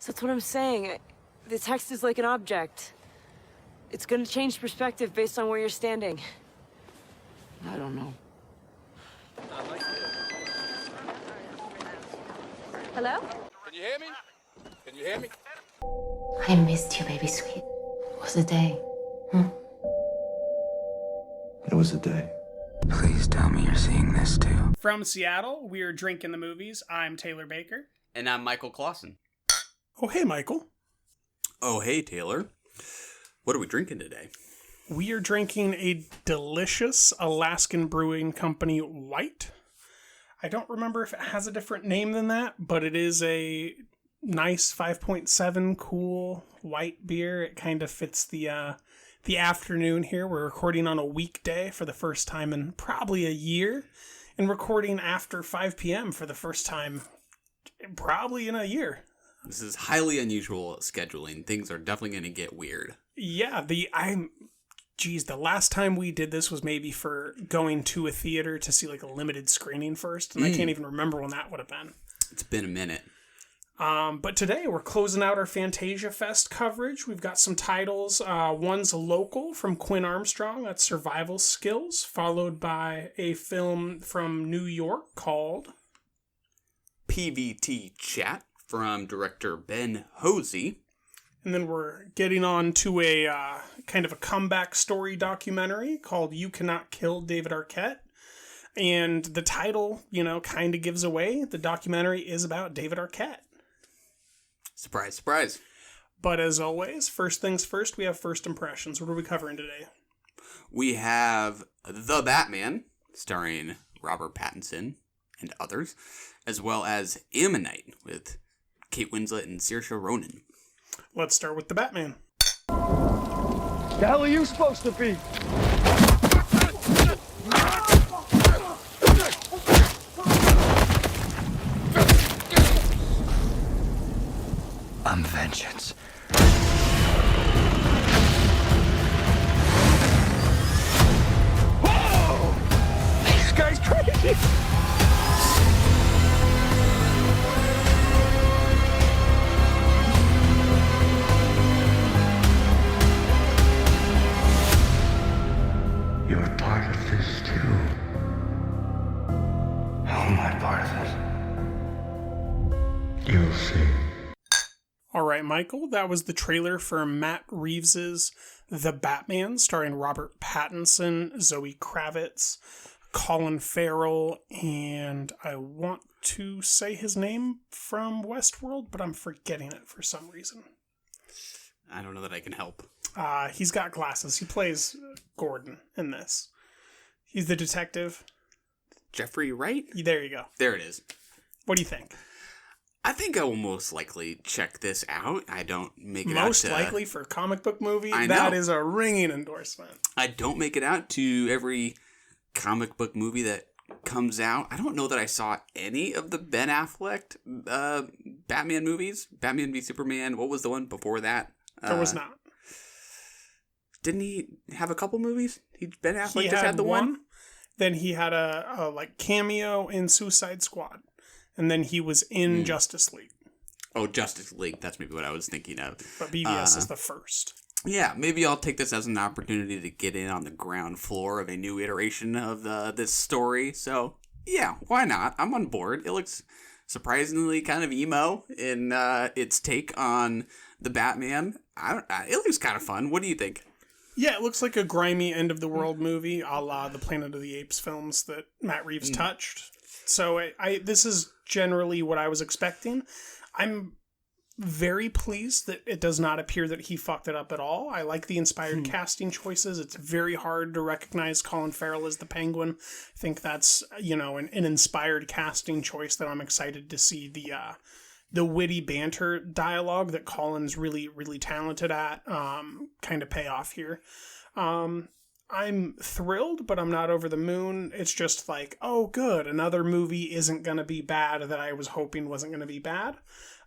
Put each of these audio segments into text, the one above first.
So that's what I'm saying. The text is like an object. It's gonna change perspective based on where you're standing. I don't know. Hello? Can you hear me? Can you hear me? I missed you, baby sweet. It was a day. It was a day. Please tell me you're seeing this too. From Seattle, we're Drinking the Movies. I'm Taylor Baker. And I'm Michael Clausen. Oh, hey, Michael. Oh, hey, Taylor. What are we drinking today? We are drinking a delicious Alaskan Brewing Company white. I don't remember if it has a different name than that, but it is a nice 5.7 cool white beer. It kind of fits the afternoon here. We're recording on a weekday for the first time in probably a year, and recording after 5 p.m. for the first time probably in a year. This is highly unusual scheduling. Things are definitely going to get weird. Yeah, the last time we did this was maybe for going to a theater to see like a limited screening first, and I can't even remember when that would have been. It's been a minute. But today we're closing out our Fantasia Fest coverage. We've got some titles. One's local from Quinn Armstrong, that's Survival Skills, followed by a film from New York called PVT Chat from director Ben Hosey. And then we're getting on to a kind of a comeback story documentary called You Cannot Kill David Arquette. And the title, kind of gives away the documentary is about David Arquette. Surprise, surprise. But as always, first things first, we have first impressions. What are we covering today? We have The Batman, starring Robert Pattinson and others, as well as Ammonite with Kate Winslet and Saoirse Ronan. Let's start with The Batman. The hell are you supposed to be? I'm vengeance. Whoa! This guy's crazy! You're part of this too. How am I part of it? You'll see. All right, Michael, that was the trailer for Matt Reeves's The Batman, starring Robert Pattinson, Zoe Kravitz, Colin Farrell, and I want to say his name from Westworld, but I'm forgetting it for some reason. I don't know that I can help. He's got glasses. He plays Gordon in this. He's the detective. Jeffrey Wright? There you go. There it is. What do you think? I think I will most likely check this out. I don't make it Most out likely for a comic book movie? I That know. is a ringing endorsement. I don't make it out to every comic book movie that comes out. I don't know that I saw any of the Ben Affleck Batman movies. Batman v Superman. What was the one before that? There was not. Didn't he have a couple movies? Ben Affleck just had the one? Then he had a cameo in Suicide Squad. And then he was in Justice League. Oh, Justice League. That's maybe what I was thinking of. But BVS is the first. Yeah, maybe I'll take this as an opportunity to get in on the ground floor of a new iteration of this story. So, yeah, why not? I'm on board. It looks surprisingly kind of emo in its take on the Batman. It looks kind of fun. What do you think? Yeah, it looks like a grimy end-of-the-world movie, a la the Planet of the Apes films that Matt Reeves touched. So this is generally what I was expecting. I'm very pleased that it does not appear that he fucked it up at all. I like the inspired casting choices. It's very hard to recognize Colin Farrell as the Penguin. I think that's, an inspired casting choice that I'm excited to see the witty banter dialogue that Colin's really, really talented at kind of pay off here. I'm thrilled, but I'm not over the moon. It's just like, oh, good. Another movie isn't going to be bad that I was hoping wasn't going to be bad.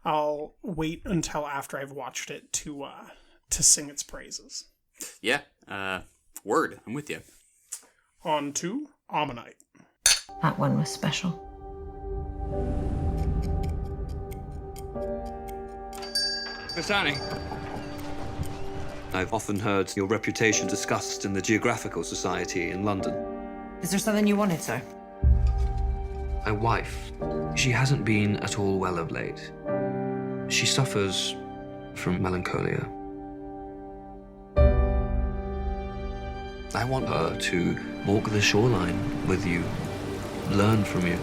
I'll wait until after I've watched it to sing its praises. Yeah. Word. I'm with you. On to Ammonite. That one was special. Miss Annie. I've often heard your reputation discussed in the Geographical Society in London. Is there something you wanted, sir? My wife, she hasn't been at all well of late. She suffers from melancholia. I want her to walk the shoreline with you, learn from you.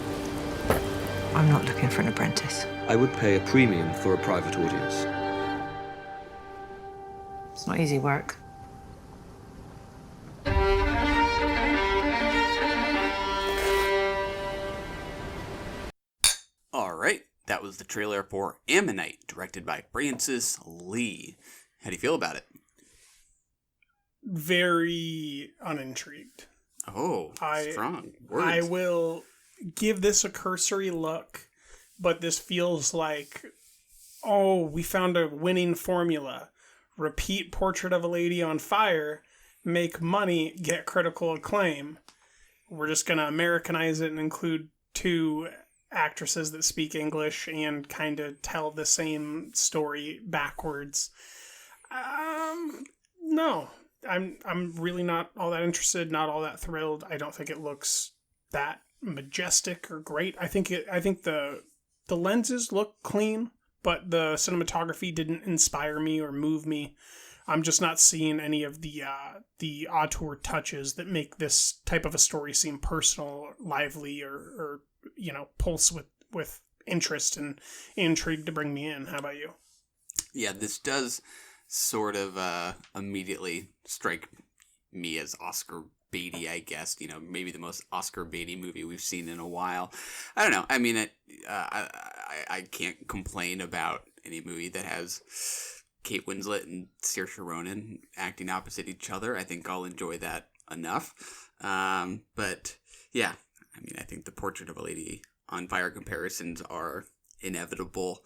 I'm not looking for an apprentice. I would pay a premium for a private audience. It's not easy work. All right, that was the trailer for Ammonite, directed by Francis Lee. How do you feel about it? Very unintrigued. Oh, strong words. I will give this a cursory look, but this feels like, oh, we found a winning formula. Repeat Portrait of a Lady on Fire, make money, get critical acclaim. We're just going to Americanize it and include 2 actresses that speak English and kind of tell the same story backwards. No, I'm really not all that interested, not all that thrilled. I don't think it looks that majestic or great. I think the lenses look clean, but the cinematography didn't inspire me or move me. I'm just not seeing any of the auteur touches that make this type of a story seem personal, lively, or pulse with interest and intrigue to bring me in. How about you? Yeah, this does sort of immediately strike me as Oscar baity, I guess. Maybe the most Oscar baity movie we've seen in a while. I don't know. I mean, I can't complain about any movie that has Kate Winslet and Saoirse Ronan acting opposite each other. I think I'll enjoy that enough. But yeah, I mean, I think the Portrait of a Lady on Fire comparisons are inevitable.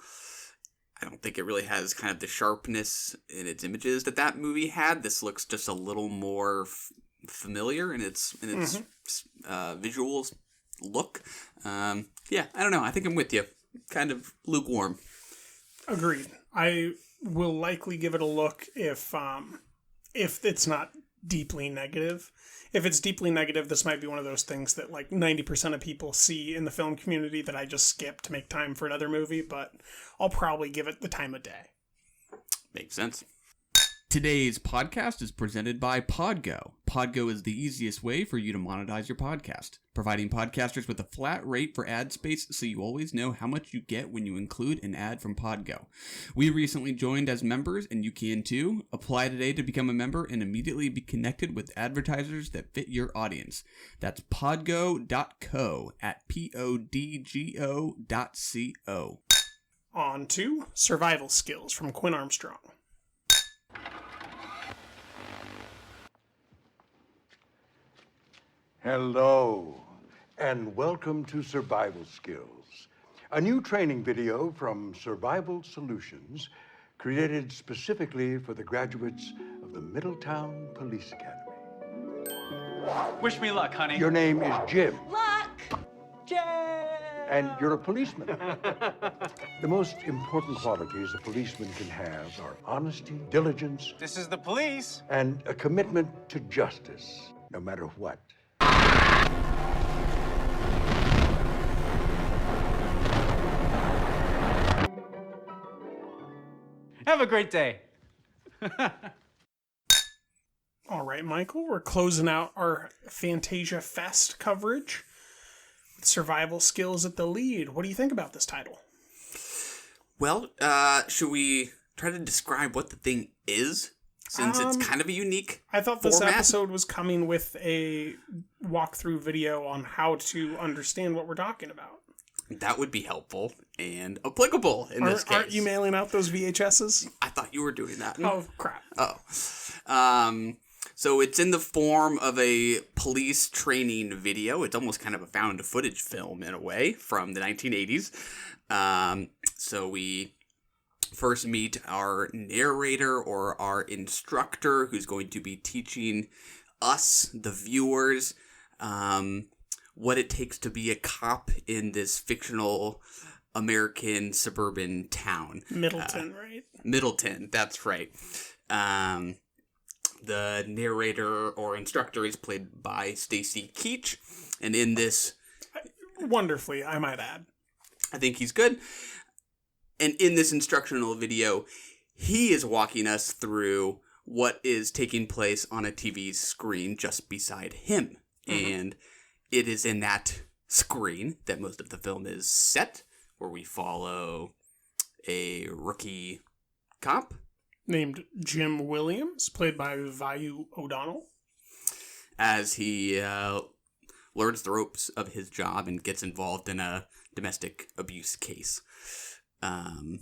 I don't think it really has kind of the sharpness in its images that movie had. This looks just a little more familiar in its visuals look. Yeah, I don't know. I think I'm with you. Kind of lukewarm. Agreed. I will likely give it a look if it's not deeply negative. If it's deeply negative, this might be one of those things that like 90% of people see in the film community that I just skip to make time for another movie, but I'll probably give it the time of day. Makes sense. Today's podcast is presented by Podgo. Podgo is the easiest way for you to monetize your podcast, providing podcasters with a flat rate for ad space so you always know how much you get when you include an ad from Podgo. We recently joined as members, and you can too. Apply today to become a member and immediately be connected with advertisers that fit your audience. That's podgo.co at podgo.co. On to Survival Skills from Quinn Armstrong. Hello, and welcome to Survival Skills, a new training video from Survival Solutions created specifically for the graduates of the Middletown Police Academy. Wish me luck, honey. Your name is Jim. Luck! Jim! And you're a policeman. The most important qualities a policeman can have are honesty, diligence. This is the police. And a commitment to justice, no matter what. Have a great day. All right, Michael, we're closing out our Fantasia Fest coverage with Survival Skills at the lead. What do you think about this title? Well, should we try to describe what the thing is? Since it's kind of a unique I thought this format. episode was coming with a walkthrough video on how to understand what we're talking about. That would be helpful and applicable in this case. Aren't you mailing out those VHSs? I thought you were doing that. Oh, crap. Oh. So it's in the form of a police training video. It's almost kind of a found footage film in a way from the 1980s. So we first meet our narrator or our instructor who's going to be teaching us, the viewers, what it takes to be a cop in this fictional American suburban town. Middleton, right? Middleton, that's right. The narrator or instructor is played by Stacy Keach, and in this... Wonderfully, I might add. I think he's good. And in this instructional video, he is walking us through what is taking place on a TV screen just beside him. Mm-hmm. And it is in that screen that most of the film is set, where we follow a rookie cop named Jim Williams, played by Vayu O'Donnell, as he learns the ropes of his job and gets involved in a domestic abuse case. There's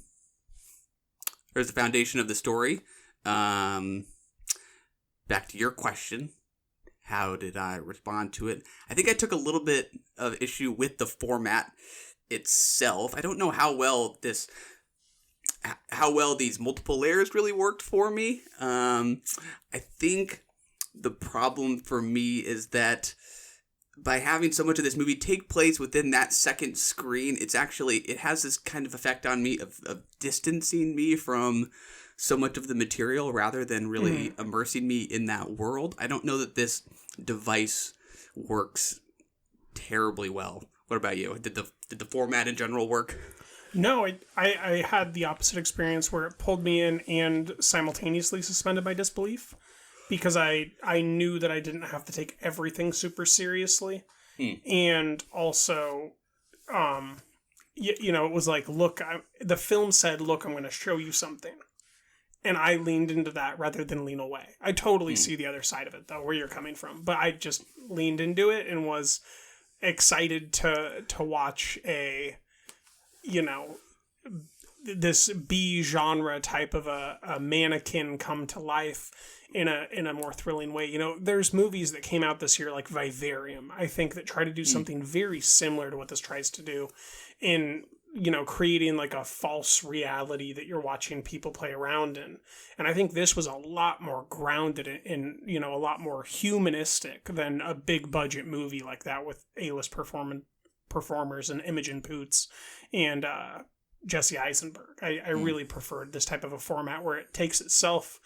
the foundation of the story. Back to your question. How did I respond to it? I think I took a little bit of issue with the format itself. I don't know how well these multiple layers really worked for me. I think the problem for me is that by having so much of this movie take place within that second screen, it has this kind of effect on me of distancing me from so much of the material rather than really immersing me in that world. I don't know that this device works terribly well. What about you? Did the format in general work? No, I had the opposite experience where it pulled me in and simultaneously suspended my disbelief, because I knew that I didn't have to take everything super seriously. And also, it was like, look, the film said, look, I'm going to show you something. And I leaned into that rather than lean away. I totally see the other side of it, though, where you're coming from. But I just leaned into it and was excited to watch this B genre type of a mannequin come to life in a more thrilling way. There's movies that came out this year like Vivarium, I think, that try to do something very similar to what this tries to do in, creating like a false reality that you're watching people play around in. And I think this was a lot more grounded in a lot more humanistic than a big budget movie like that with A-list performers and Imogen Poots and Jesse Eisenberg. I really preferred this type of a format where it takes itself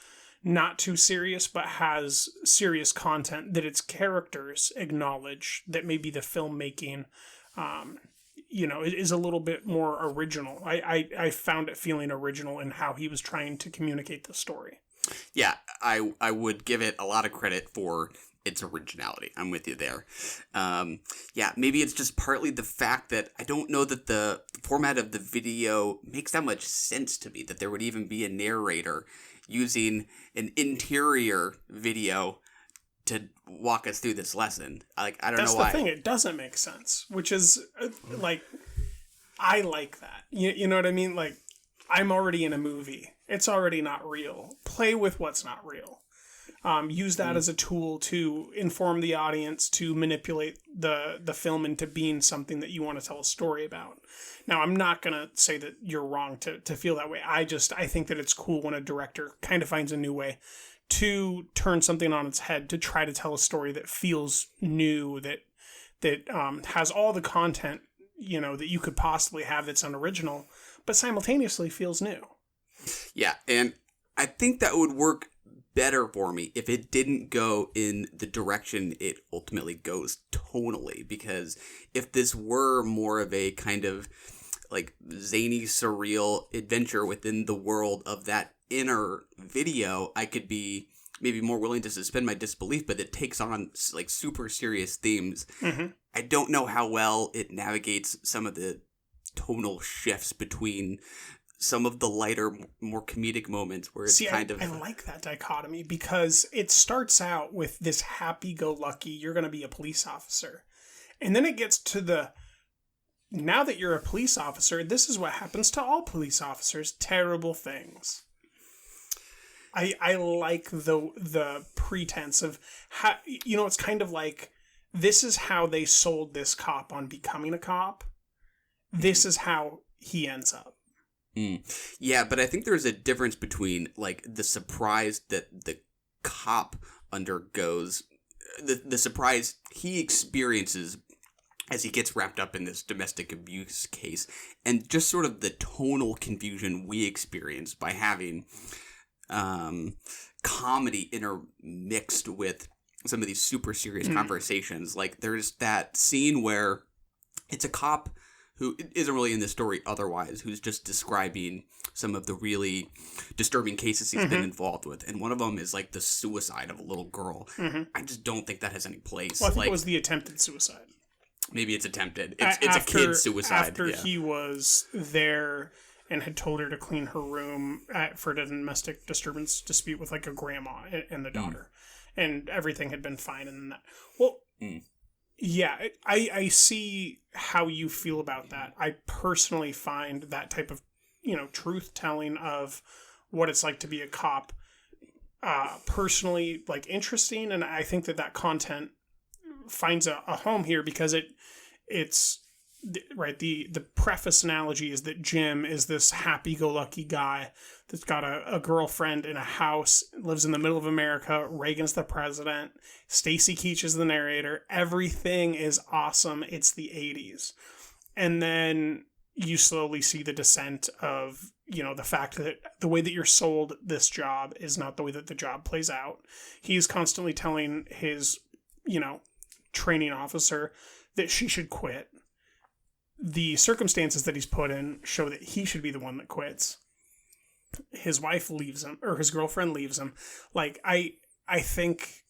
not too serious, but has serious content that its characters acknowledge, that maybe the filmmaking, is a little bit more original. I found it feeling original in how he was trying to communicate the story. Yeah, I would give it a lot of credit for its originality. I'm with you there. Maybe it's just partly the fact that I don't know that the format of the video makes that much sense to me, that there would even be a narrator using an interior video to walk us through this lesson. I don't know why. That's the thing. It doesn't make sense, which is I like that. You know what I mean? Like, I'm already in a movie. It's already not real. Play with what's not real. Use that as a tool to inform the audience, to manipulate the film into being something that you want to tell a story about. Now, I'm not going to say that you're wrong to feel that way. I think that it's cool when a director kind of finds a new way to turn something on its head, to try to tell a story that feels new, that has all the content, that you could possibly have that's unoriginal, but simultaneously feels new. Yeah, and I think that would work better for me if it didn't go in the direction it ultimately goes tonally, because if this were more of a kind of like zany, surreal adventure within the world of that inner video, I could be maybe more willing to suspend my disbelief, but it takes on like super serious themes. I don't know how well it navigates some of the tonal shifts between some of the lighter, more comedic moments where it's I like that dichotomy, because it starts out with this happy-go-lucky, you're going to be a police officer. And then it gets to now that you're a police officer, this is what happens to all police officers, terrible things. I like the pretense of how, it's kind of like, this is how they sold this cop on becoming a cop. This is how he ends up. Yeah, but I think there's a difference between like the surprise that the cop undergoes, the surprise he experiences as he gets wrapped up in this domestic abuse case, and just sort of the tonal confusion we experience by having comedy intermixed with some of these super serious conversations. Like, there's that scene where it's a cop who isn't really in the story otherwise, who's just describing some of the really disturbing cases he's been involved with. And one of them is, like, the suicide of a little girl. I just don't think that has any place. Well, I think it was the attempted suicide. Maybe it's attempted. It's a kid's suicide. After he was there and had told her to clean her room for a domestic disturbance dispute with, like, a grandma and the daughter. And everything had been fine. And that. Well, yeah, I see how you feel about that. I personally find that type of, truth-telling of what it's like to be a cop personally, like, interesting. And I think that content finds a home here because it's right. The preface analogy is that Jim is this happy-go-lucky guy that's got a girlfriend in a house, lives in the middle of America. Reagan's the president. Stacy Keach is the narrator. Everything is awesome. It's the 80s. And then you slowly see the descent of, the fact that the way that you're sold this job is not the way that the job plays out. He's constantly telling his, training officer that she should quit. The circumstances that he's put in show that he should be the one that quits. His wife leaves him, or his girlfriend leaves him. Like, I think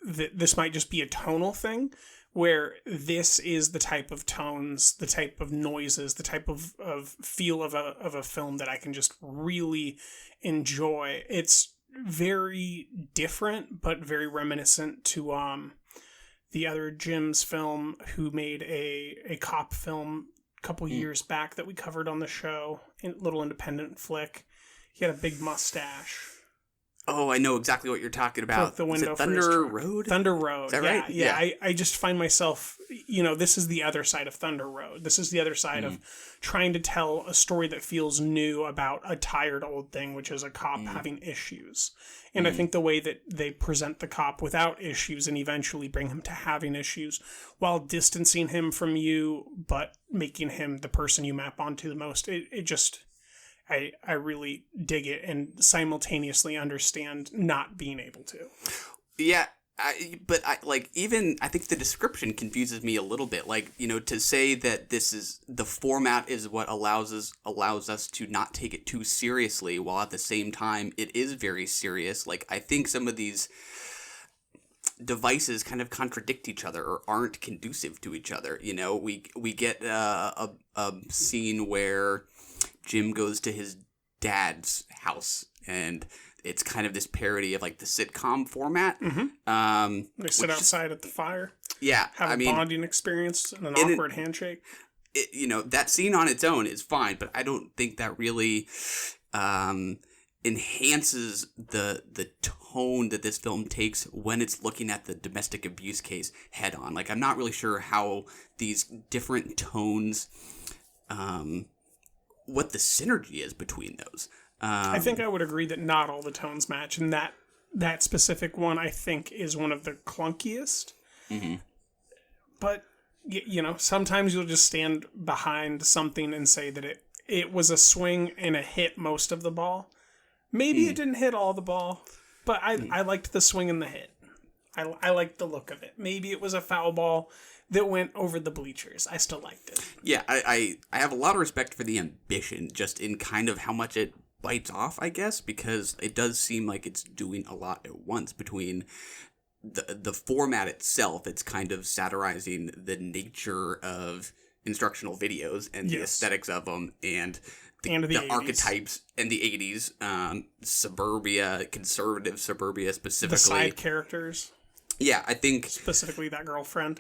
that this might just be a tonal thing, where this is the type of tones, the type of noises, the type of feel of a film that I can just really enjoy. It's very different, but very reminiscent to the other Jim's film, who made a cop film a couple years back that we covered on the show, a little independent flick. He had a big mustache. Oh, I know exactly what you're talking about. The window is it Thunder Road? Thunder Road. Is that right? Yeah. I just find myself, this is the other side of Thunder Road. This is the other side of trying to tell a story that feels new about a tired old thing, which is a cop having issues. And I think the way that they present the cop without issues and eventually bring him to having issues while distancing him from you, but making him the person you map onto the most, I really dig it and simultaneously understand not being able to. Yeah, I think the description confuses me a little bit. Like, to say that the format is what allows us to not take it too seriously, while at the same time it is very serious. Like, I think some of these devices kind of contradict each other or aren't conducive to each other. We get a scene where Jim goes to his dad's house, and it's kind of this parody of, like, the sitcom format. They sit outside at the fire. Yeah, have a bonding experience and an awkward handshake. That scene on its own is fine, but I don't think that really enhances the tone that this film takes when it's looking at the domestic abuse case head on. Like, I'm not really sure how these different tones, what the synergy is between those. I think I would agree that not all the tones match, and that specific one, I think, is one of the clunkiest. But, sometimes you'll just stand behind something and say that it was a swing and a hit most of the ball. Maybe it didn't hit all the ball, but I liked the swing and the hit. I liked the look of it. Maybe it was a foul ball that went over the bleachers. I still liked it. Yeah, I have a lot of respect for the ambition, just in kind of how much it bites off, I guess, because it does seem like it's doing a lot at once. Between the format itself, it's kind of satirizing the nature of instructional videos and the aesthetics of them, and the archetypes and the 80s, suburbia, conservative suburbia specifically. The side characters. Yeah, I think... Specifically that girlfriend.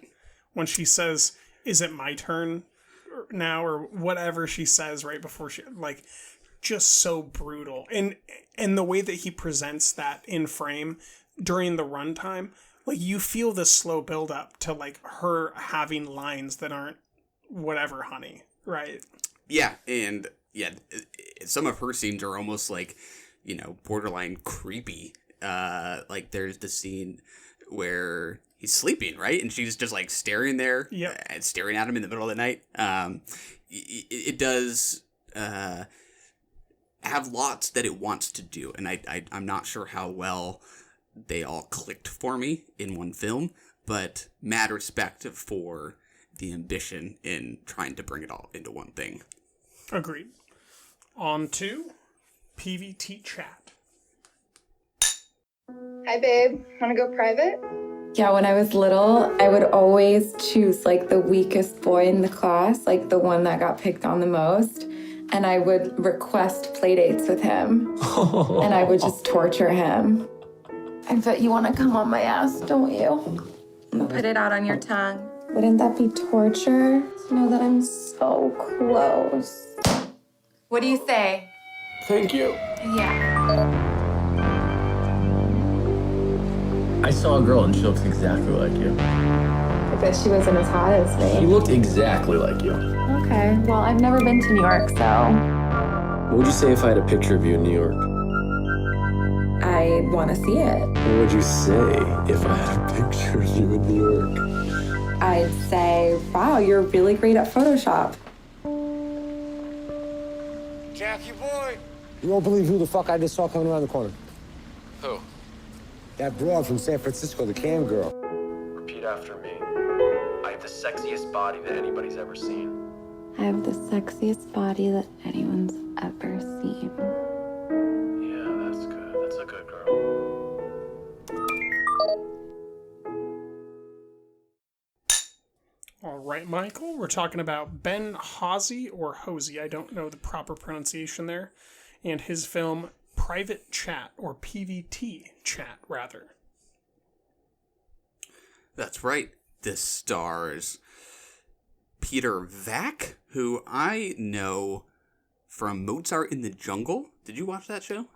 When she says, "Is it my turn now?" or whatever she says right before she... Like, just so brutal. And the way that he presents that in frame during the runtime, like, you feel the slow build up to, like, her having lines that aren't whatever, honey, right? Yeah, and... Yeah, some of her scenes are almost like, borderline creepy. Like, there's the scene where he's sleeping, right? And she's just like staring there, Yep. staring at him in the middle of the night. It does have lots that it wants to do, and I'm not sure how well they all clicked for me in one film, but mad respect for the ambition in trying to bring it all into one thing. Agreed. On to PVT chat. Hi, babe. Want to go private? Yeah, when I was little, I would always choose like the weakest boy in the class, like the one that got picked on the most. And I would request play dates with him. And I would just torture him. I bet you want to come on my ass, don't you? Put it out on your tongue. Wouldn't that be torture? To know that I'm so close. What do you say? Thank you. Yeah. I saw a girl and she looks exactly like you. I bet she wasn't as hot as me. She looked exactly like you. Okay, well, I've never been to New York, so What would you say if I had a picture of you in New York? I want to see it. What would you say if I had a picture of you in New York? I'd say, wow, you're really great at Photoshop. Jackie boy! You won't believe who the fuck I just saw coming around the corner. Who? That broad from San Francisco, the cam girl. Repeat after me. I have the sexiest body that anybody's ever seen. I have the sexiest body that anyone's ever seen. Yeah, that's good. That's a good girl. All right, Michael, we're talking about Ben Hosey, or Hosey, I don't know the proper pronunciation there, and his film Private Chat, or PVT Chat, rather. That's right. This stars Peter Vack, who I know from Mozart in the Jungle. Did you watch that show?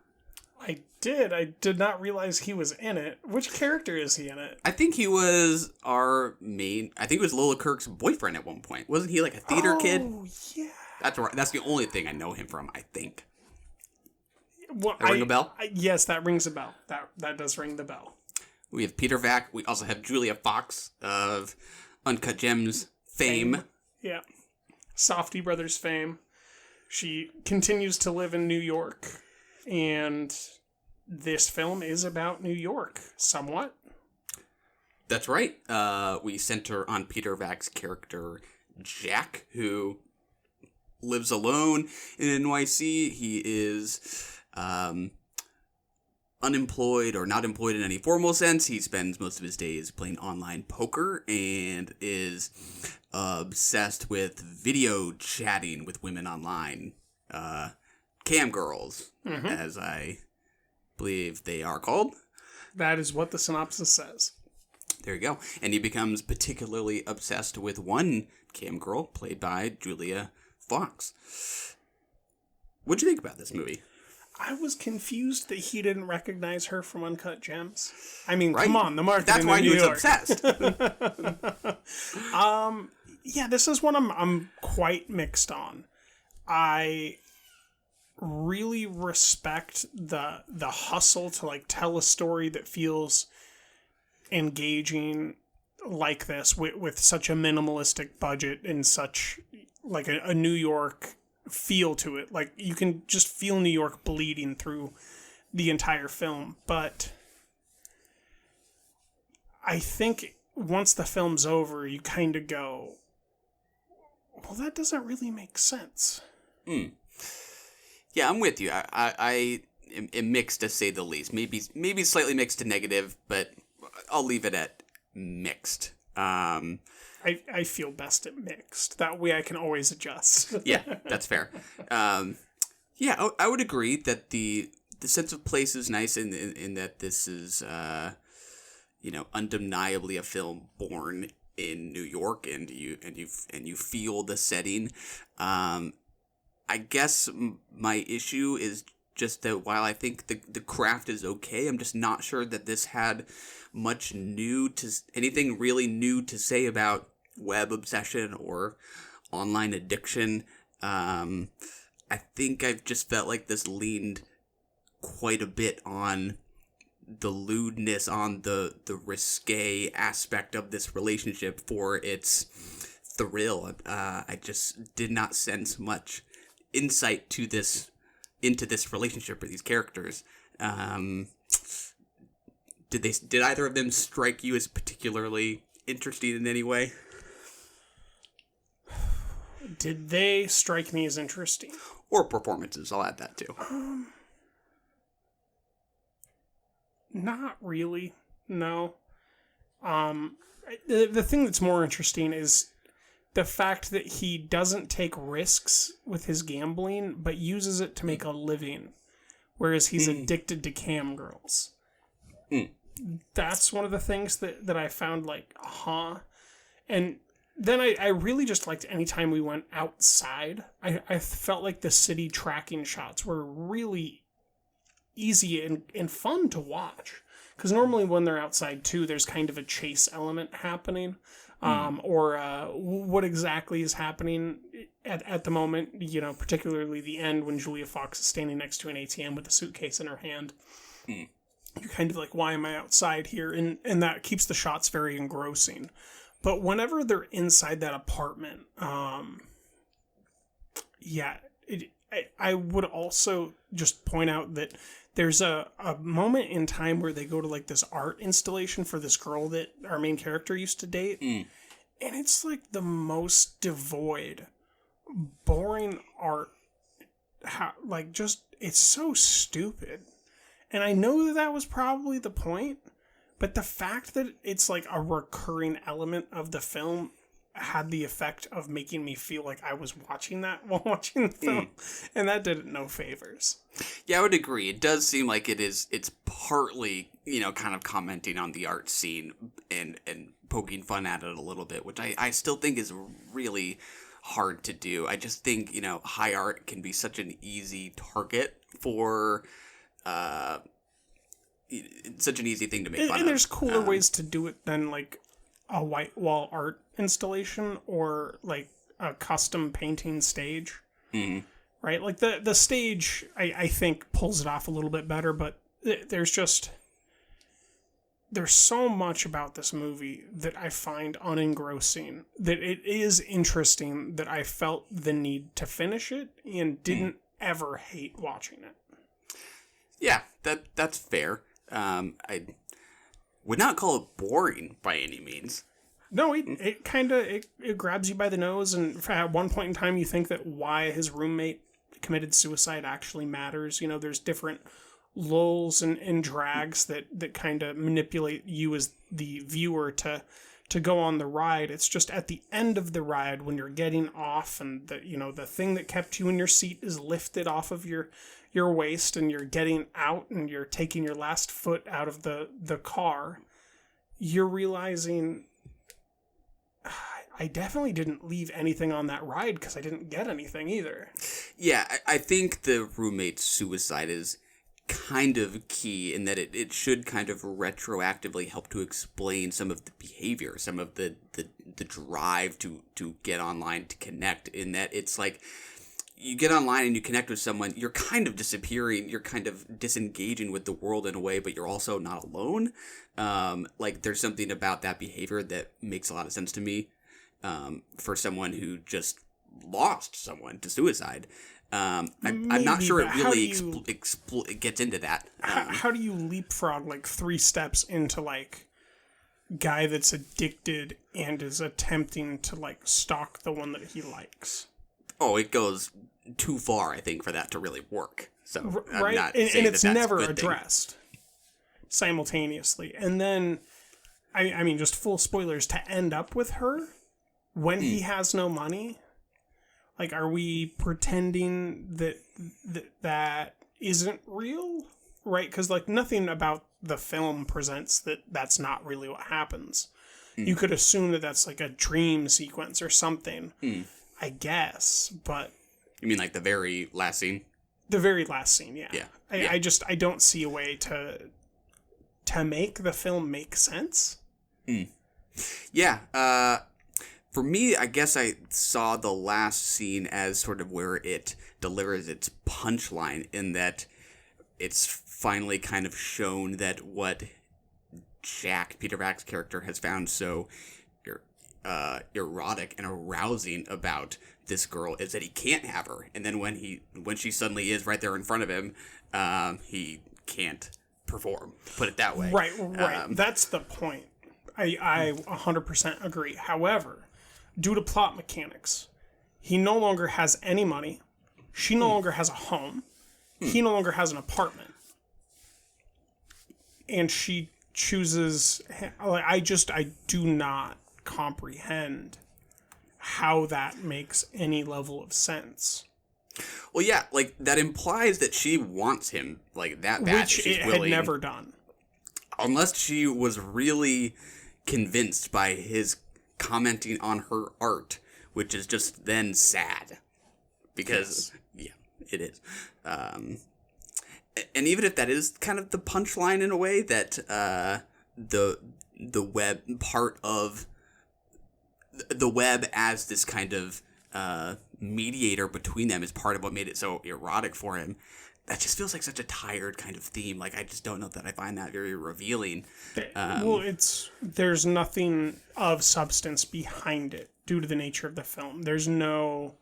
I did. I did not realize he was in it. Which character is he in it? I think he was I think he was Lola Kirk's boyfriend at one point. Wasn't he like a theater kid? Oh, yeah. That's right. That's the only thing I know him from, I think. Well, That ring a bell? Yes, that rings a bell. That does ring the bell. We have Peter Vack. We also have Julia Fox of Uncut Gems fame. Yeah. Softy Brothers fame. She continues to live in New York. And this film is about New York, somewhat. That's right. We center on Peter Vack's character, Jack, who lives alone in NYC. He is unemployed, or not employed in any formal sense. He spends most of his days playing online poker and is obsessed with video chatting with women online. Cam girls, as I believe they are called. That is what the synopsis says. There you go. And he becomes particularly obsessed with one cam girl, played by Julia Fox. What'd you think about this movie? I was confused that he didn't recognize her from Uncut Gems. I mean, Right? come on, the marketing That's why in he New was York. obsessed. Yeah, this is one I'm quite mixed on. I really respect the hustle to like tell a story that feels engaging like this with such a minimalistic budget and such like a New York feel to it. Like you can just feel New York bleeding through the entire film. But I think once the film's over, you kind of go, well, that doesn't really make sense. Yeah, I'm with you. I am mixed, to say the least. Maybe slightly mixed to negative, but I'll leave it at mixed. I feel best at mixed. That way I can always adjust. Yeah, that's fair. Yeah, I would agree that the sense of place is nice in that this is, undeniably a film born in New York, and you feel the setting. I guess my issue is just that while I think the craft is okay, I'm just not sure that this had much anything really new to say about web obsession or online addiction. I think I've just felt like this leaned quite a bit on lewdness, on the risque aspect of this relationship for its thrill. I just did not sense much insight into this relationship or these characters. Did either of them strike you as particularly interesting in any way? Did they strike me as interesting? Or performances, I'll add that too. Not really, no. The thing that's more interesting is the fact that he doesn't take risks with his gambling, but uses it to make a living, whereas he's addicted to cam girls. That's one of the things that I found like, And then I really just liked anytime we went outside. I felt like the city tracking shots were really easy and fun to watch. Because normally when they're outside too, there's kind of a chase element happening. Or what exactly is happening at the moment, you know, particularly the end when Julia Fox is standing next to an ATM with a suitcase in her hand. You're kind of like, why am I outside here? And that keeps the shots very engrossing. But whenever they're inside that apartment, I would also just point out that there's a moment in time where they go to like this art installation for this girl that our main character used to date. And it's like the most devoid, boring art. It's so stupid. And I know that was probably the point, but the fact that it's like a recurring element of the film had the effect of making me feel like I was watching that while watching the film, and that did it no favors. Yeah, I would agree. It does seem like it's partly, you know, kind of commenting on the art scene and poking fun at it a little bit, which I still think is really hard to do. I just think, you know, high art can be such an easy target for such an easy thing to make fun of. And there's cooler ways to do it than like a white wall art installation or like a custom painting stage. Right? Like the stage, I think, pulls it off a little bit better, but there's so much about this movie that I find unengrossing, that it is interesting, that I felt the need to finish it and didn't ever hate watching it. Yeah, that's fair. I would not call it boring by any means. No, it kind of it grabs you by the nose, and at one point in time you think that why his roommate committed suicide actually matters. You know, there's different lulls and drags that kind of manipulate you as the viewer to go on the ride. It's just at the end of the ride when you're getting off and the thing that kept you in your seat is lifted off of your waist and you're getting out and you're taking your last foot out of the car, you're realizing I definitely didn't leave anything on that ride because I didn't get anything either. Yeah, I think the roommate's suicide is kind of key in that it should kind of retroactively help to explain some of the behavior, some of the drive to get online, to connect, in that it's like you get online and you connect with someone, you're kind of disappearing, you're kind of disengaging with the world in a way, but you're also not alone. Like there's something about that behavior that makes a lot of sense to me for someone who just lost someone to suicide. I'm not sure it really gets into that. How do you leapfrog like 3 steps into like guy that's addicted and is attempting to like stalk the one that he likes? Oh, it goes too far, I think, for that to really work. So, right, and it's never addressed simultaneously. And then, I mean, just full spoilers, to end up with her when he has no money. Like, are we pretending that isn't real? Right? Because, like, nothing about the film presents that that's not really what happens. You could assume that that's, like, a dream sequence or something, I guess, but... You mean, like, the very last scene? The very last scene, yeah. Yeah. I don't see a way to make the film make sense. Yeah, for me, I guess I saw the last scene as sort of where it delivers its punchline, in that it's finally kind of shown that what Jack, Peter Vack's character, has found so erotic and arousing about this girl is that he can't have her. And then when she suddenly is right there in front of him, he can't perform, put it that way. Right. That's the point. I 100% agree. However, due to plot mechanics, he no longer has any money. She no longer has a home. He no longer has an apartment. And she chooses... I do not comprehend how that makes any level of sense. Well, yeah, like, that implies that she wants him, like, that bad. Which it had never done. Unless she was really convinced by his commenting on her art, which is just then sad. Because, yeah, it is. And even if that is kind of the punchline in a way, that the web part of the web as this kind of mediator between them is part of what made it so erotic for him. That just feels like such a tired kind of theme. Like, I just don't know that I find that very revealing. Well, there's nothing of substance behind it due to the nature of the film. There's no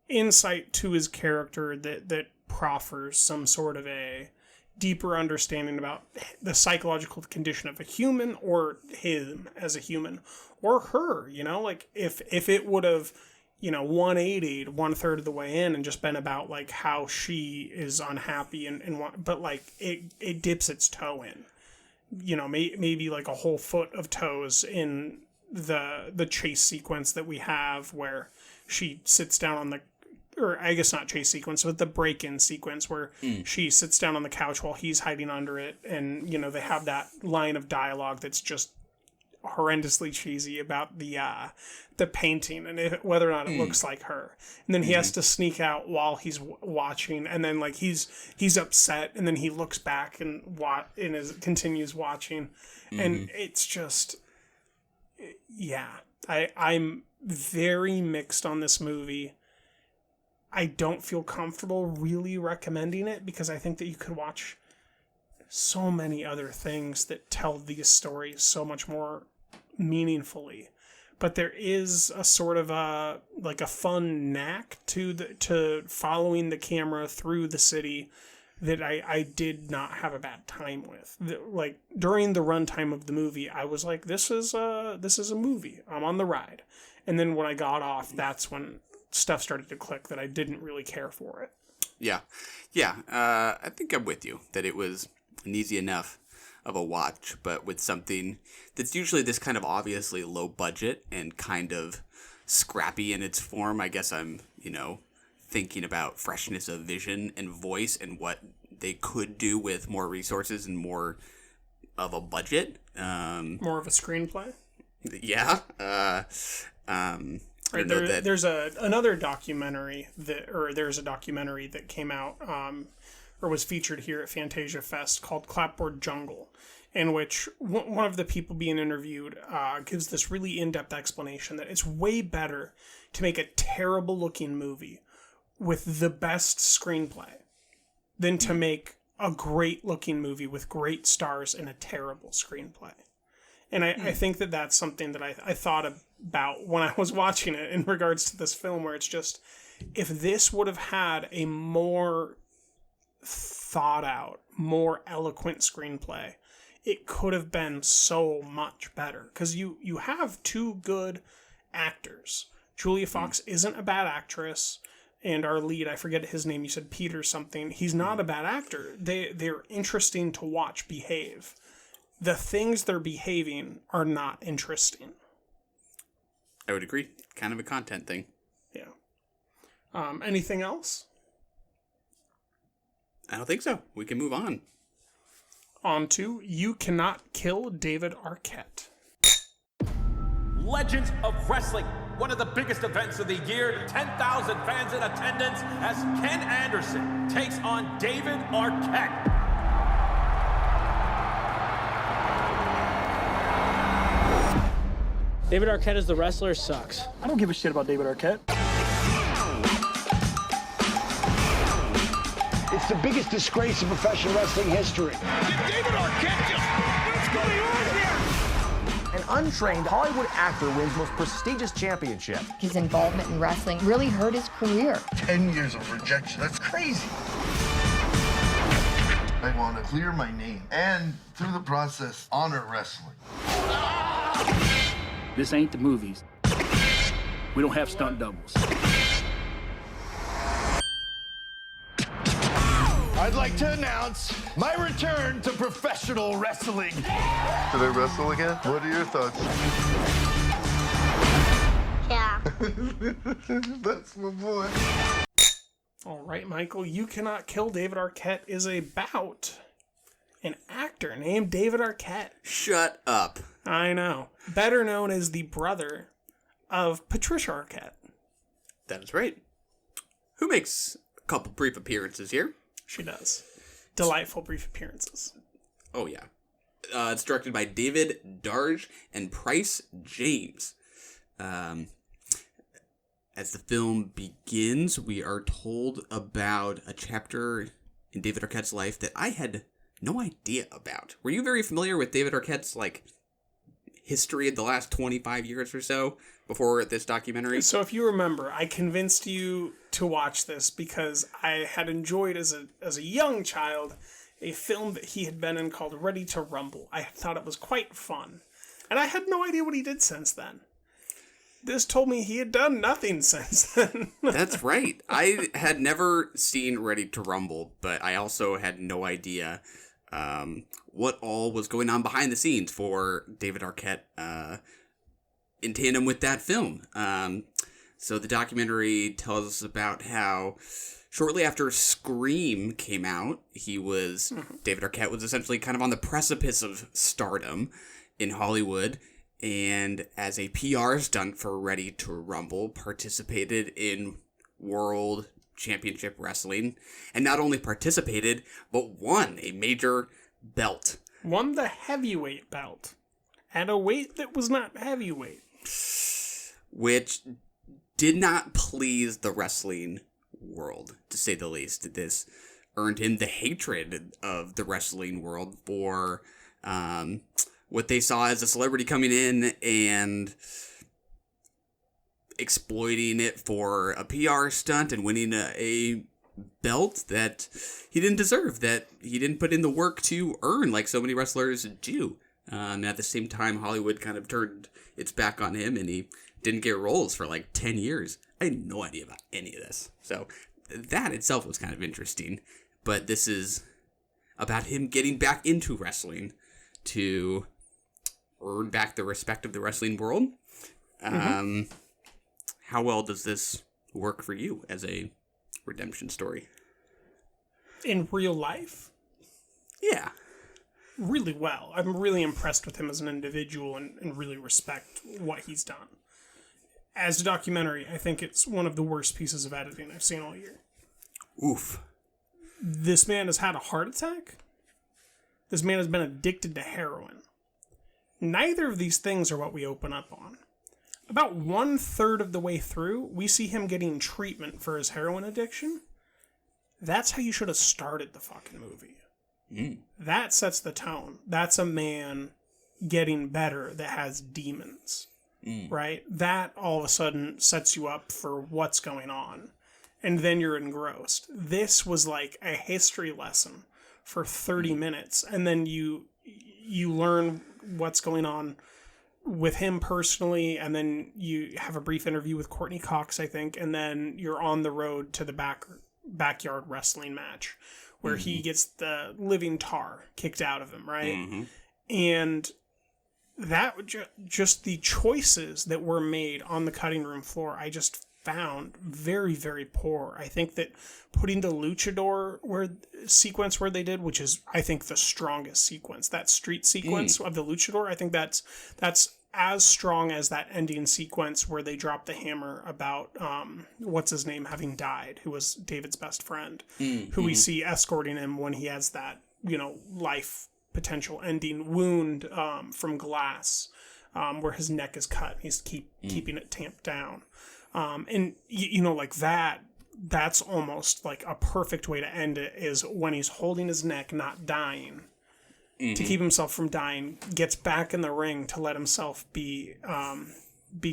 insight to his character that proffers some sort of a deeper understanding about the psychological condition of a human, or him as a human, or her, like if it would have, 180'd 1/3 of the way in and just been about like how she is unhappy but like it dips its toe in, maybe like a whole foot of toes in the chase sequence that we have, where she sits down on the, or I guess not chase sequence, but the break-in sequence where she sits down on the couch while he's hiding under it, and they have that line of dialogue that's just horrendously cheesy about the painting and whether or not it looks like her, and then he has to sneak out while he's watching, and then like he's upset, and then he looks back and continues watching, and it's just, I'm very mixed on this movie. I don't feel comfortable really recommending it because I think that you could watch so many other things that tell these stories so much more meaningfully. But there is a sort of a fun knack to following the camera through the city that I did not have a bad time with. Like during the runtime of the movie, I was like, this is a movie. I'm on the ride. And then when I got off, that's when stuff started to click that I didn't really care for it. Yeah. I think I'm with you that it was an easy enough of a watch, but with something that's usually this kind of obviously low budget and kind of scrappy in its form. I guess I'm, thinking about freshness of vision and voice and what they could do with more resources and more of a budget. More of a screenplay? Yeah. Right, there's another documentary there's a documentary that came out or was featured here at Fantasia Fest called Clapboard Jungle, in which one of the people being interviewed gives this really in-depth explanation that it's way better to make a terrible looking movie with the best screenplay than to make a great looking movie with great stars and a terrible screenplay. And I think that that's something that I thought about when I was watching it in regards to this film, where it's just, if this would have had a more thought out, more eloquent screenplay, it could have been so much better. Because you have two good actors. Julia Fox isn't a bad actress, and our lead, I forget his name, you said Peter something, he's not a bad actor. They're interesting to watch behave. The things they're behaving are not interesting. I would agree. Kind of a content thing. Yeah. Anything else? I don't think so. We can move on. On to You Cannot Kill David Arquette. Legends of Wrestling, one of the biggest events of the year. 10,000 fans in attendance as Ken Anderson takes on David Arquette. David Arquette as the wrestler sucks. I don't give a shit about David Arquette. If It's the biggest disgrace in professional wrestling history. David Arquette just... What's going on here? An untrained Hollywood actor wins most prestigious championship. His involvement in wrestling really hurt his career. 10 years of rejection. That's crazy. I want to clear my name and, through the process, honor wrestling. This ain't the movies. We don't have stunt doubles. I'd like to announce my return to professional wrestling. Did I wrestle again? What are your thoughts? Yeah. That's my boy. All right, Michael, You Cannot Kill David Arquette is about an actor named David Arquette. Shut up. I know. Better known as the brother of Patricia Arquette. That is right. Who makes a couple brief appearances here. She does. Delightful brief appearances. Oh, yeah. It's directed by David Darge and Price James. As the film begins, we are told about a chapter in David Arquette's life that I had no idea about. Were you very familiar with David Arquette's, history of the last 25 years or so before this documentary? So if you remember, I convinced you to watch this because I had enjoyed as a young child a film that he had been in called Ready to Rumble. I thought it was quite fun. And I had no idea what he did since then. This told me he had done nothing since then. That's right. I had never seen Ready to Rumble, but I also had no idea what all was going on behind the scenes for David Arquette in tandem with that film. So the documentary tells us about how shortly after Scream came out, David Arquette was essentially kind of on the precipice of stardom in Hollywood, and as a PR stunt for Ready to Rumble, participated in World Championship Wrestling, and not only participated, but won a major belt. Won the heavyweight belt at a weight that was not heavyweight. Which did not please the wrestling world, to say the least. This earned him the hatred of the wrestling world for what they saw as a celebrity coming in and exploiting it for a PR stunt and winning a belt that he didn't deserve, that he didn't put in the work to earn like so many wrestlers do. And at the same time, Hollywood kind of turned its back on him and he didn't get roles for 10 years. I had no idea about any of this. So that itself was kind of interesting. But this is about him getting back into wrestling to earn back the respect of the wrestling world. How well does this work for you as a redemption story? In real life? Yeah. Really well. I'm really impressed with him as an individual and really respect what he's done. As a documentary, I think it's one of the worst pieces of editing I've seen all year. Oof. This man has had a heart attack. This man has been addicted to heroin. Neither of these things are what we open up on. About 1/3 of the way through, we see him getting treatment for his heroin addiction. That's how you should have started the fucking movie. That sets the tone. That's a man getting better that has demons. Right? That all of a sudden sets you up for what's going on. And then you're engrossed. This was like a history lesson for 30 minutes. And then you learn what's going on with him personally. And then you have a brief interview with Courtney Cox, I think. And then you're on the road to the backyard wrestling match where he gets the living tar kicked out of him, right? And that just the choices that were made on the cutting room floor, I just found very, very poor. I think that putting the luchador sequence where they did, which is, I think, the strongest sequence, that street sequence of the luchador, I think that's as strong as that ending sequence where they dropped the hammer about what's his name having died, who was David's best friend, who we see escorting him when he has that, life potential ending wound from glass where his neck is cut. He's keeping it tamped down. And, like that that's almost like a perfect way to end it, is when he's holding his neck, not dying, to keep himself from dying, gets back in the ring to let himself be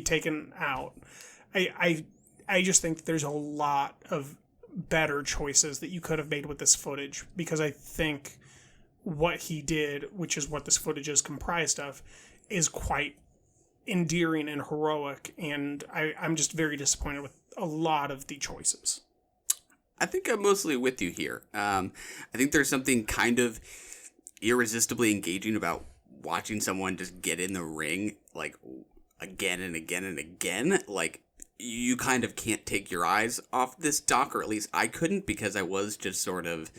taken out. I just think there's a lot of better choices that you could have made with this footage, because I think what he did, which is what this footage is comprised of, is quite endearing and heroic, and I'm just very disappointed with a lot of the choices. I think I'm mostly with you here. I think there's something kind of irresistibly engaging about watching someone just get in the ring, like, again and again and again. Like, you kind of can't take your eyes off this doc, or at least I couldn't, because I was just sort of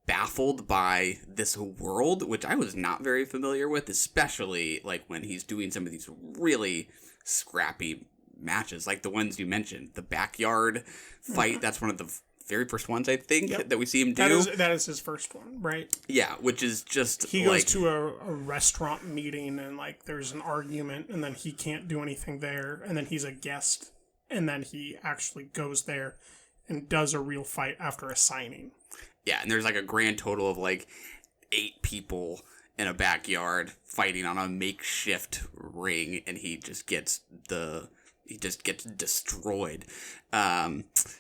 baffled by this world, which I was not very familiar with, especially like when he's doing some of these really scrappy matches, like the ones you mentioned, the backyard fight. That's one of the very first ones, I think, that we see him do. That is his first one, right? Yeah, which is just he goes to a restaurant meeting, and like there's an argument, and then he can't do anything there, and then he's a guest, and then he actually goes there and does a real fight after a signing. Yeah, and there's like a grand total of like 8 people in a backyard fighting on a makeshift ring, and he just gets destroyed.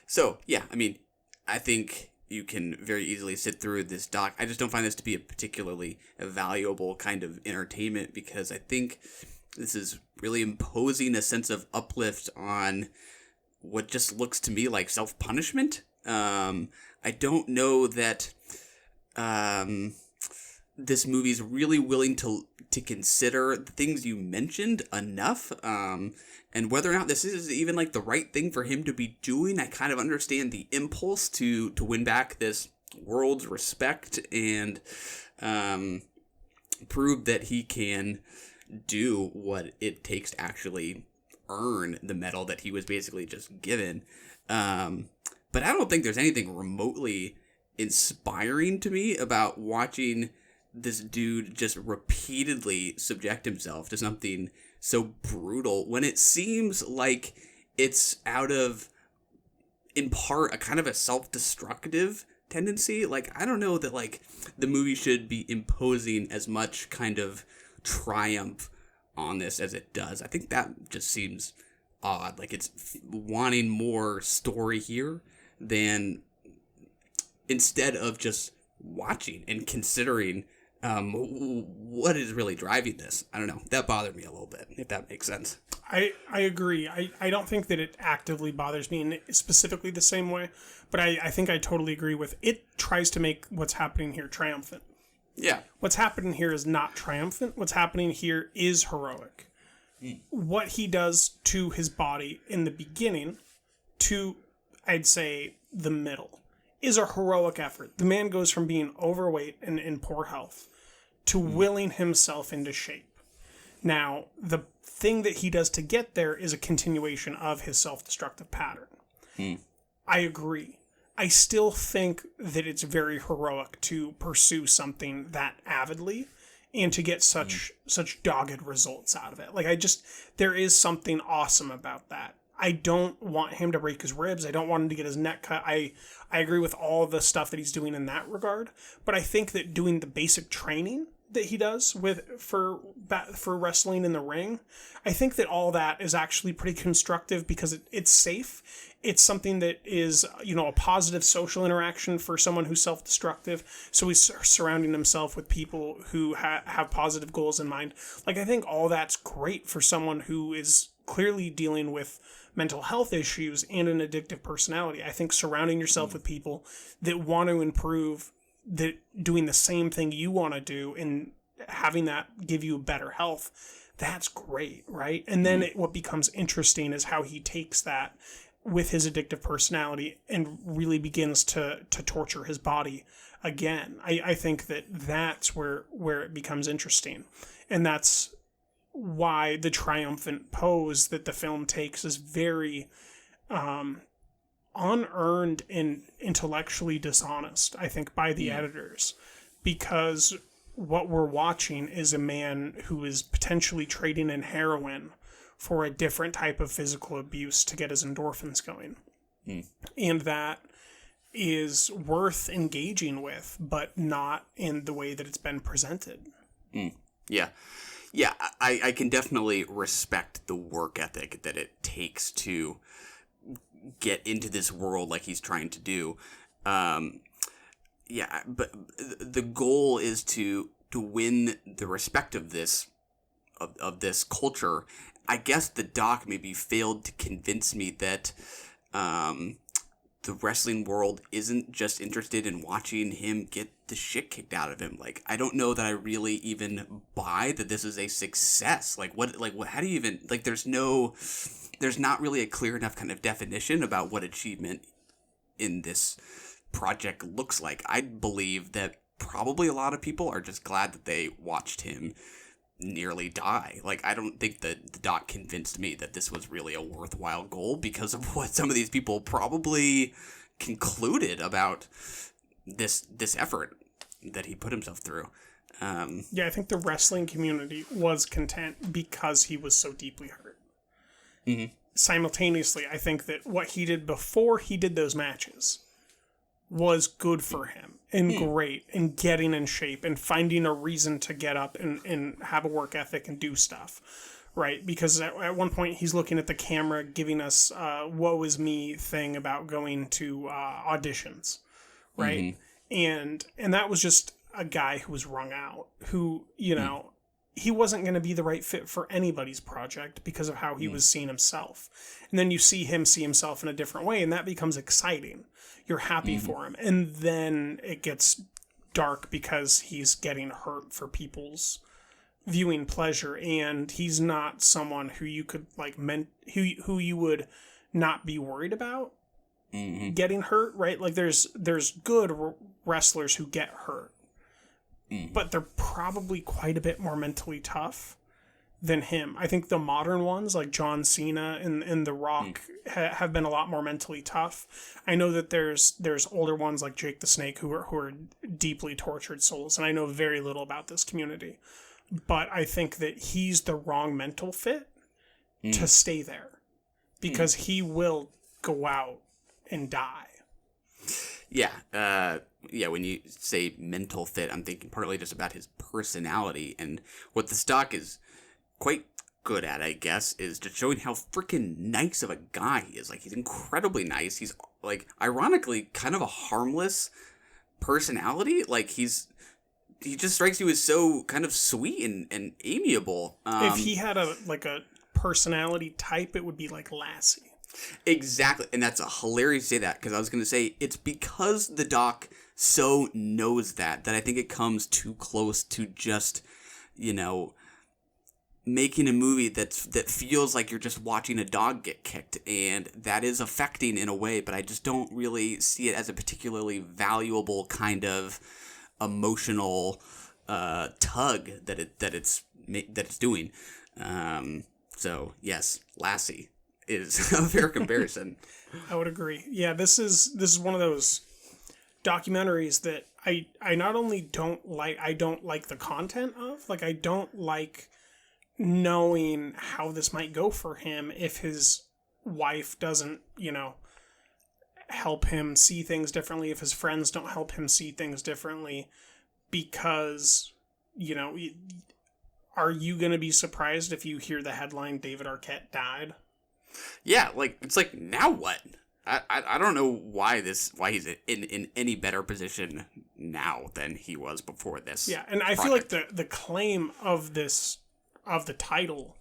So yeah, I mean, I think you can very easily sit through this doc. I just don't find this to be a particularly valuable kind of entertainment, because I think this is really imposing a sense of uplift on what just looks to me like self-punishment. I don't know that this movie's really willing to consider the things you mentioned enough, and whether or not this is even like the right thing for him to be doing. I kind of understand the impulse to win back this world's respect and prove that he can do what it takes to actually earn the medal that he was basically just given. But I don't think there's anything remotely inspiring to me about watching this dude just repeatedly subject himself to something so brutal, when it seems like it's out of, in part, a kind of a self-destructive tendency. Like, I don't know that like the movie should be imposing as much kind of triumph on this as it does. I think that just seems odd. Like, it's wanting more story here than, instead of just watching and considering what is really driving this. I don't know. That bothered me a little bit, if that makes sense. I agree. I don't think that it actively bothers me in specifically the same way, but I think I totally agree with it. Tries to make what's happening here triumphant. Yeah. What's happening here is not triumphant. What's happening here is heroic. What he does to his body in the beginning to, I'd say, the middle, is a heroic effort. The man goes from being overweight and in poor health to willing himself into shape. Now, the thing that he does to get there is a continuation of his self-destructive pattern. I agree. I still think that it's very heroic to pursue something that avidly and to get such dogged results out of it. Like, there is something awesome about that. I don't want him to break his ribs. I don't want him to get his neck cut. I agree with all the stuff that he's doing in that regard. But I think that doing the basic training that he does for wrestling in the ring, I think that all that is actually pretty constructive, because it's safe. It's something that is, a positive social interaction for someone who's self-destructive. So he's surrounding himself with people who have positive goals in mind. Like, I think all that's great for someone who is clearly dealing with mental health issues and an addictive personality. I think surrounding yourself with people that want to improve, that doing the same thing you want to do, and having that give you better health, that's great, right? And then what becomes interesting is how he takes that with his addictive personality and really begins to torture his body again. I think that's where it becomes interesting. And that's why the triumphant pose that the film takes is very unearned and intellectually dishonest, I think, by the editors, because what we're watching is a man who is potentially trading in heroin for a different type of physical abuse to get his endorphins going. And that is worth engaging with, but not in the way that it's been presented. Yeah. Yeah, I can definitely respect the work ethic that it takes to get into this world like he's trying to do. Yeah, but the goal is to win the respect of this culture. I guess the doc maybe failed to convince me that the wrestling world isn't just interested in watching him get the shit kicked out of him. Like, I don't know that I really even buy that this is a success. How do you even, like, there's not really a clear enough kind of definition about what achievement in this project looks like. I believe that probably a lot of people are just glad that they watched him nearly die. Like, I don't think that the doc convinced me that this was really a worthwhile goal because of what some of these people probably concluded about this effort that he put himself through. Yeah, I think the wrestling community was content because he was so deeply hurt. Simultaneously, I think that what he did before he did those matches was good for him and great, and getting in shape and finding a reason to get up and have a work ethic and do stuff, right? Because at one point he's looking at the camera giving us woe is me thing about going to auditions, right? And that was just a guy who was wrung out, who, you know, he wasn't going to be the right fit for anybody's project because of how he was seeing himself. And then you see him see himself in a different way, and that becomes exciting. You're happy for him. And then it gets dark because he's getting hurt for people's viewing pleasure, and he's not someone who you could who you would not be worried about getting hurt, right? Like there's good wrestlers who get hurt, but they're probably quite a bit more mentally tough than him. I think the modern ones like John Cena and The Rock have been a lot more mentally tough. I know that there's older ones like Jake the Snake who are deeply tortured souls, and I know very little about this community. But I think that he's the wrong mental fit to stay there because he will go out and die. Yeah. When you say mental fit, I'm thinking partly just about his personality, and what the stock is quite good at, I guess, is just showing how freaking nice of a guy he is. Like, he's incredibly nice. He's, like, ironically kind of a harmless personality. Like, he just strikes you as so kind of sweet and amiable. If he had a personality type, it would be like Lassie. Exactly. And that's hilarious to say that, because I was going to say it's because the doc so knows that I think it comes too close to just, making a movie that feels like you're just watching a dog get kicked, and that is affecting in a way, but I just don't really see it as a particularly valuable kind of emotional tug that it's doing. So yes, Lassie is a fair comparison. I would agree. Yeah, this is one of those documentaries that I not only don't like the content of, like, I don't like knowing how this might go for him if his wife doesn't, help him see things differently, if his friends don't help him see things differently, because, are you going to be surprised if you hear the headline, David Arquette died? Yeah, it's like, now what? I don't know why he's in any better position now than he was before this. Yeah, and I feel like the claim of this, of the title,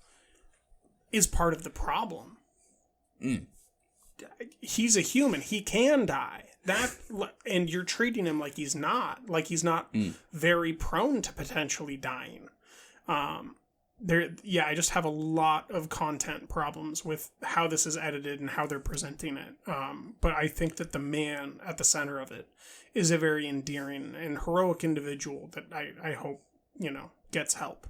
is part of the problem. He's a human. He can die. And you're treating him like he's not very prone to potentially dying. I just have a lot of content problems with how this is edited and how they're presenting it. But I think that the man at the center of it is a very endearing and heroic individual that I hope, gets help.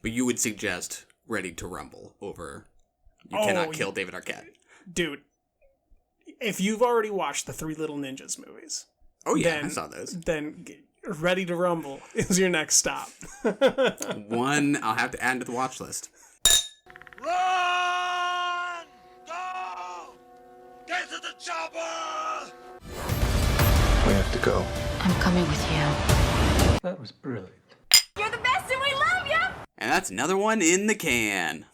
But you would suggest Ready to Rumble over You Cannot Kill David Arquette. Dude, if you've already watched the Three Little Ninjas movies. Oh yeah, I saw those. Then Ready to Rumble is your next stop. One I'll have to add to the watch list. Run! Go! Get to the We have to go. I'm coming with you. That was brilliant. You're the best and we love you! And that's another one in the can.